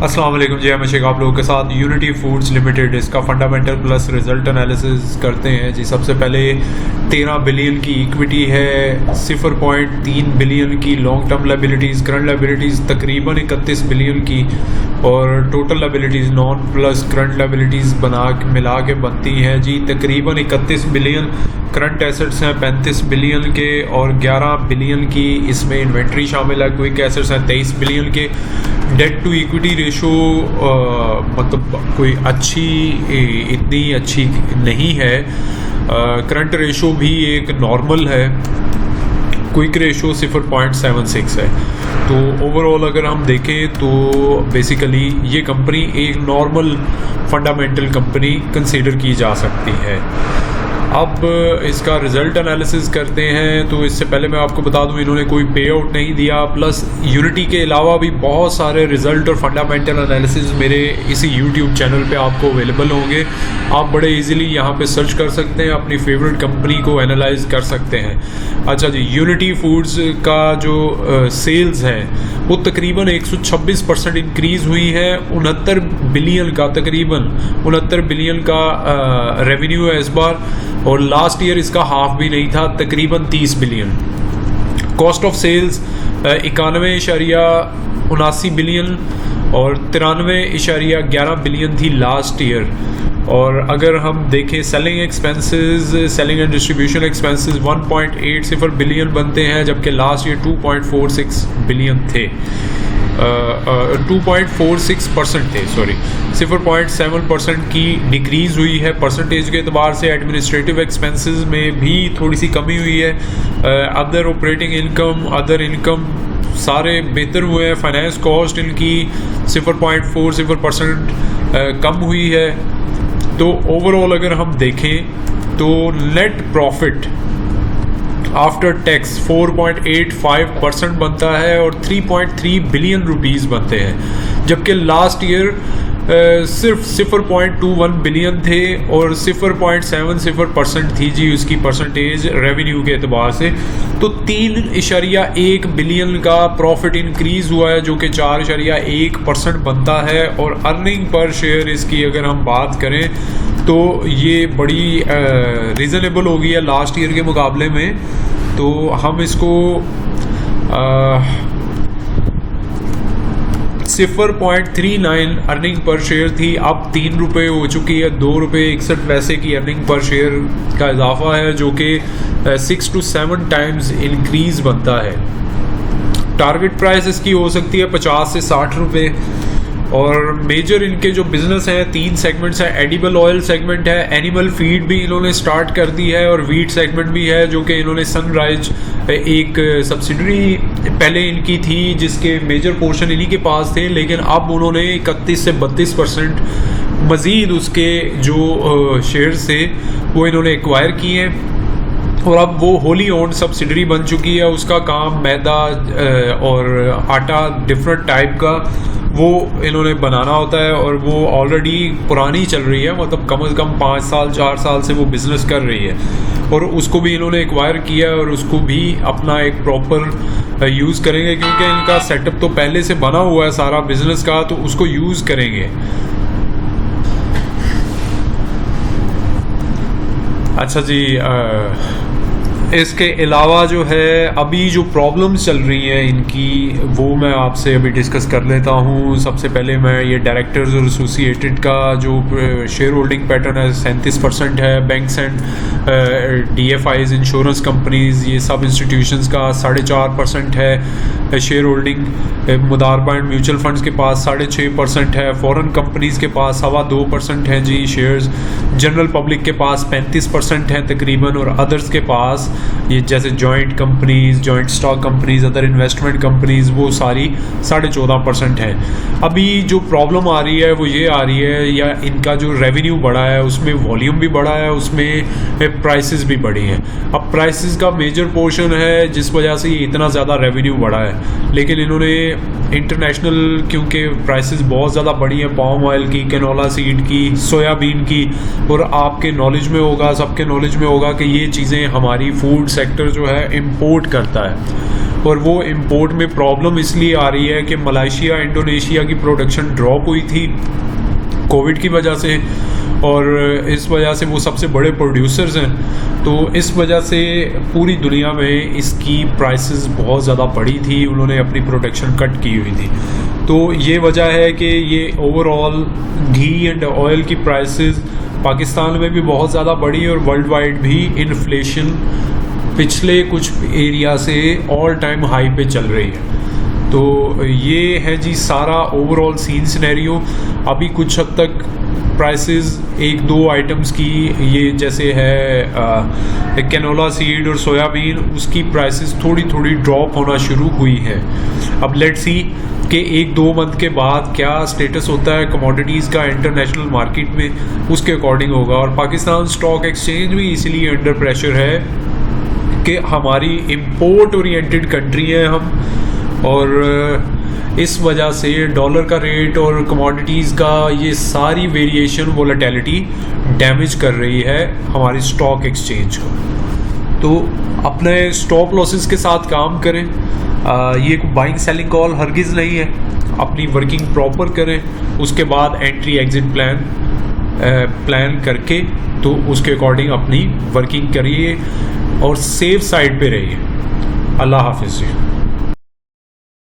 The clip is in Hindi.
अस्सलाम वालेकुम जी, मैं शेख आप लोगों के साथ यूनिटी फूड्स लिमिटेड इसका फंडामेंटल प्लस रिजल्ट एनालिसिस करते हैं जी। सबसे पहले 13 बिलियन की इक्विटी है, 0.3 बिलियन की long term liabilities, current liabilities तकरीबन 31 बिलियन की, और total liabilities non plus current liabilities मिला के बनती हैं जी तकरीबन 31 बिलियन। करंट एसेट्स हैं 35 बिलियन के और 11 बिलियन की इसमें इन्वेंट्री शामिल है। क्विक एसेट्स हैं 23 बिलियन के। डेट टू इक्विटी रेशो मतलब कोई इतनी अच्छी नहीं है। करंट रेशो भी एक नॉर्मल है। क्विक रेशो 0.76 है। तो ओवरऑल अगर हम देखें तो बेसिकली ये कंपनी एक नॉर्मल फंडामेंटल कंपनी कंसीडर की जा सकती है। अब इसका रिज़ल्ट एनालिसिस करते हैं। तो इससे पहले मैं आपको बता दूं, इन्होंने कोई पे आउट नहीं दिया। प्लस यूनिटी के अलावा भी बहुत सारे रिज़ल्ट और फंडामेंटल एनालिसिस मेरे इसी यूट्यूब चैनल पे आपको अवेलेबल होंगे। आप बड़े इजीली यहाँ पे सर्च कर सकते हैं, अपनी फेवरेट कंपनी को एनालाइज कर सकते हैं। अच्छा जी, यूनिटी फूड्स का जो सेल्स है वो तकरीबन 126% इंक्रीज़ हुई है। 69 बिलियन का तकरीबन 69 बिलियन का रेवेन्यू है इस बार, और लास्ट ईयर इसका हाफ भी नहीं था, तकरीबन 30 billion. Cost of sales 91.79 billion और 93.11 बिलियन थी लास्ट ईयर। और अगर हम देखें selling expenses, selling and distribution expenses 1.80 billion बनते हैं, जबकि लास्ट ईयर 2.46 बिलियन थे। 2.46% थे, सॉरी 0.7% की डिक्रीज़ हुई है। परसेंटेज के अतबार से एडमिनिस्ट्रेटिव एक्सपेंसेस में भी थोड़ी सी कमी हुई है। Other operating income, other income सारे बेहतर हुए हैं। फाइनेंस कॉस्ट इनकी 0.40% कम हुई है। तो ओवरऑल अगर हम देखें तो नेट प्रॉफिट आफ्टर टैक्स 4.85% बनता है और 3.3 बिलियन रुपीस बनते हैं, जबकि लास्ट ईयर सिर्फ 0.21 बिलियन थे और 0.70% थी जी उसकी परसेंटेज रेवेन्यू के अतबार से। तो 3.1 बिलियन का प्रॉफिट इंक्रीज़ हुआ है, जो कि 4.1% बनता है। और अर्निंग पर शेयर इसकी अगर हम बात करें तो ये बड़ी रीज़नेबल हो गई है लास्ट ईयर के मुकाबले में। तो हम इसको 0.39 अर्निंग पर शेयर थी, अब 3 रुपये हो चुकी है। 2.61 की अर्निंग पर शेयर का इजाफा है, जो कि 6 to 7 टाइम्स इंक्रीज़ बनता है। टारगेट प्राइस इसकी हो सकती है 50 से 60 रुपये। और मेजर इनके जो बिज़नेस हैं 3 सेगमेंट्स हैं। एडिबल ऑयल सेगमेंट है, एनिमल फीड भी इन्होंने स्टार्ट कर दी है, और वीट सेगमेंट भी है, जो कि इन्होंने सनराइज एक सब्सिडरी पहले इनकी थी जिसके मेजर पोर्शन इन्हीं के पास थे, लेकिन अब उन्होंने 31 से 32% मज़ीद उसके जो शेयर्स थे वो इन्होंने एक्वायर किए हैं, और अब वो होली ओन्ड सब्सिडरी बन चुकी है। उसका काम मैदा और आटा डिफरेंट टाइप का वो इन्होंने बनाना होता है, और वो ऑलरेडी पुरानी चल रही है, मतलब कम से कम 5 साल 4 साल से वो बिज़नेस कर रही है, और उसको भी इन्होंने एक्वायर किया है और उसको भी अपना एक प्रॉपर यूज़ करेंगे, क्योंकि इनका सेटअप तो पहले से बना हुआ है सारा बिज़नेस का, तो उसको यूज़ करेंगे। अच्छा जी, इसके अलावा जो है अभी जो प्रॉब्लम्स चल रही हैं इनकी, वो मैं आपसे अभी डिस्कस कर लेता हूँ। सबसे पहले मैं ये डायरेक्टर्स और एसोसिएटेड का जो शेयर होल्डिंग पैटर्न है 37% है। Banks and DFIs, insurance companies, ये सब इंस्टीट्यूशंस का 4.5% है शेयर होल्डिंग। मुदारबा एंड म्यूचुअल फंड्स के पास 6.5% है। फॉरेन कंपनीज़ के पास 2.25% है जी शेयर्स। जनरल पब्लिक के पास 35% है तकरीबन, और अदर्स के पास ये जैसे joint companies, joint stock companies, other investment companies, वो सारी 14.5% है। अभी जो प्रॉब्लम आ रही है वो ये आ रही है, या इनका जो रेवेन्यू बढ़ा है उसमें वॉल्यूम भी बढ़ा है, उसमें प्राइसेस भी बढ़ी हैं। अब प्राइसेस का मेजर पोर्शन है जिस वजह से ये इतना ज़्यादा रेवेन्यू बढ़ा है, लेकिन इन्होंने इंटरनेशनल क्योंकि प्राइसेस बहुत ज़्यादा बढ़ी हैं, पाम ऑयल की, कैनोला सीड की, सोयाबीन की, और आपके नॉलेज में होगा, सबके नॉलेज में होगा कि ये चीज़ें हमारी फूड सेक्टर जो है इंपोर्ट करता है, और वो इंपोर्ट में प्रॉब्लम इसलिए आ रही है कि मलेशिया इंडोनेशिया की प्रोडक्शन ड्रॉप हुई थी कोविड की वजह से, और इस वजह से वो सबसे बड़े प्रोड्यूसर्स हैं, तो इस वजह से पूरी दुनिया में इसकी प्राइसेस बहुत ज़्यादा बढ़ी थी, उन्होंने अपनी प्रोडक्शन कट की हुई थी। तो ये वजह है कि ये ओवरऑल घी एंड ऑयल की प्राइसेस पाकिस्तान में भी बहुत ज़्यादा बढ़ी, और वर्ल्ड वाइड भी इन्फ्लेशन पिछले कुछ एरिया से ऑल टाइम हाई पे चल रही है। तो ये है जी सारा ओवरऑल सीन सिनेरियो। अभी कुछ हद तक प्राइसेस एक दो आइटम्स की, ये जैसे है कैनोला सीड और सोयाबीन, उसकी प्राइसेस थोड़ी थोड़ी ड्रॉप होना शुरू हुई है। अब लेट्स सी कि एक दो मंथ के बाद क्या स्टेटस होता है कमोडिटीज़ का इंटरनेशनल मार्केट में, उसके अकॉर्डिंग होगा। और पाकिस्तान स्टॉक एक्सचेंज भी इसीलिए अंडर प्रेशर है कि हमारी इम्पोर्ट ओरिएंटेड कंट्री है हम, और इस वजह से डॉलर का रेट और कमोडिटीज़ का ये सारी वेरिएशन वोलेटिलिटी डैमेज कर रही है हमारी स्टॉक एक्सचेंज को। तो अपने स्टॉप लॉसेस के साथ काम करें, ये बाइंग सेलिंग कॉल हरगिज़ नहीं है, अपनी वर्किंग प्रॉपर करें, उसके बाद एंट्री एग्जिट प्लान करके तो उसके अकॉर्डिंग अपनी वर्किंग करिए और सेफ साइड पे रहिए। अल्लाह हाफिज़ जी।